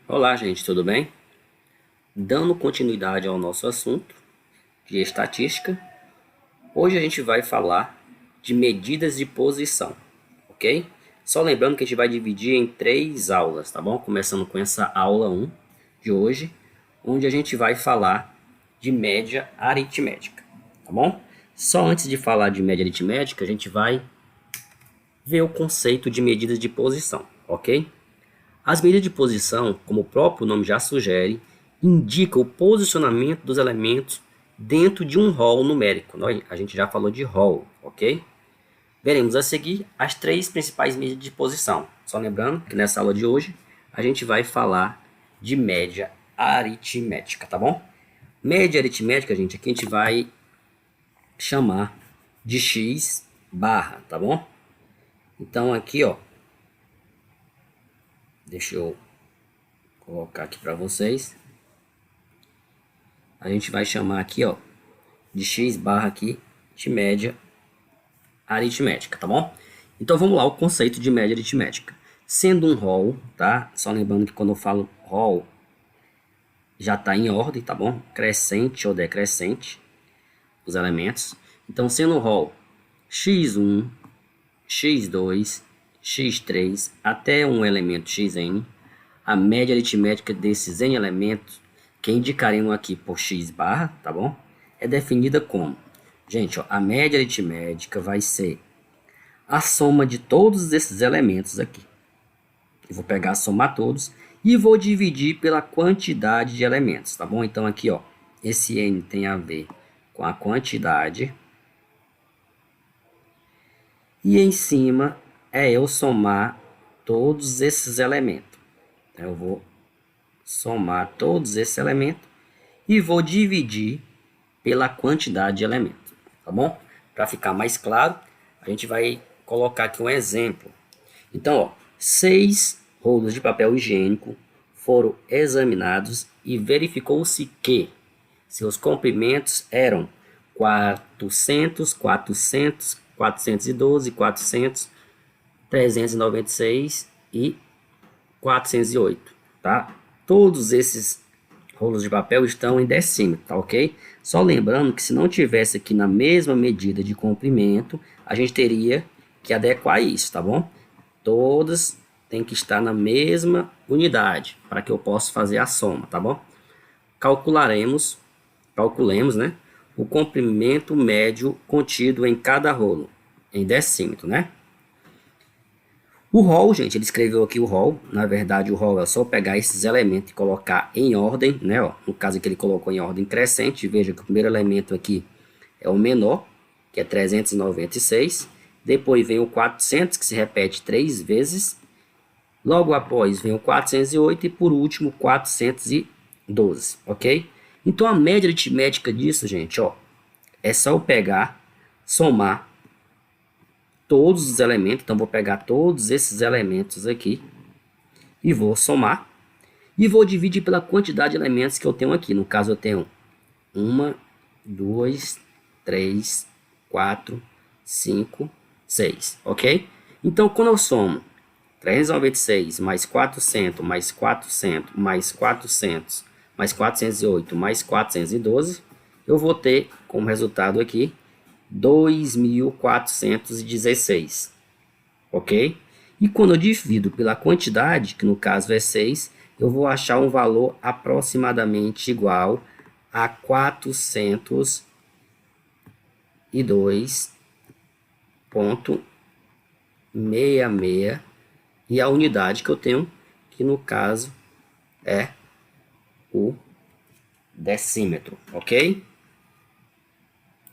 Olá, gente, tudo bem? Dando continuidade ao nosso assunto de estatística, hoje a gente vai falar de medidas de posição, ok? Só lembrando que a gente vai dividir em 3 aulas, tá bom? Começando com essa aula 1 de hoje, onde a gente vai falar de média aritmética, tá bom? Só antes de falar de média aritmética, a gente vai ver o conceito de medidas de posição, ok? As medidas de posição, como o próprio nome já sugere, indicam o posicionamento dos elementos dentro de um rol numérico. A gente já falou de rol, ok? Veremos a seguir as 3 principais medidas de posição. Só lembrando que nessa aula de hoje a gente vai falar de média aritmética, tá bom? Média aritmética, gente, aqui a gente vai chamar de x barra, tá bom? Então aqui, ó, deixa eu colocar aqui para vocês. A gente vai chamar aqui, ó, de x barra aqui de média aritmética, tá bom? Então vamos lá, o conceito de média aritmética. Sendo um rol, tá? Só lembrando que quando eu falo rol, já está em ordem, tá bom? Crescente ou decrescente, os elementos. Então sendo um rol x1, x2, x3, até um elemento xn, a média aritmética desses n elementos, que indicaremos aqui por x barra, tá bom? É definida como, gente, ó, a média aritmética vai ser a soma de todos esses elementos aqui. Eu vou pegar, somar todos e vou dividir pela quantidade de elementos, tá bom? Então aqui, ó, esse n tem a ver com a quantidade. E em cima é eu somar todos esses elementos. Eu vou somar todos esses elementos e vou dividir pela quantidade de elementos, tá bom? Para ficar mais claro, a gente vai colocar aqui um exemplo. Então, ó, 6 rolos de papel higiênico foram examinados e verificou-se que seus comprimentos eram 400, 400, 412, 400, 396 e 408, tá? Todos esses rolos de papel estão em decímetro, tá ok? Só lembrando que se não tivesse aqui na mesma medida de comprimento, a gente teria que adequar isso, tá bom? Todas têm que estar na mesma unidade para que eu possa fazer a soma, tá bom? Calculemos, né, o comprimento médio contido em cada rolo, em decímetro, né? O rol, gente, ele escreveu aqui o rol. Na verdade, o rol é só pegar esses elementos e colocar em ordem, né? Ó, no caso aqui ele colocou em ordem crescente. Veja que o primeiro elemento aqui é o menor, que é 396. Depois vem o 400, que se repete 3 vezes. Logo após vem o 408 e por último 412, ok? Então a média aritmética disso, gente, ó, é só eu pegar, somar todos os elementos. Então vou pegar todos esses elementos aqui e vou somar e vou dividir pela quantidade de elementos que eu tenho aqui. No caso eu tenho 1, 2, 3, 4, 5, 6, ok? Então quando eu somo 396 mais 400 mais 400 mais 400 mais 408 mais 412, eu vou ter como resultado aqui 2.416, ok? E quando eu divido pela quantidade, que no caso é 6, eu vou achar um valor aproximadamente igual a 402,66, e a unidade que eu tenho, que no caso é o decímetro, ok?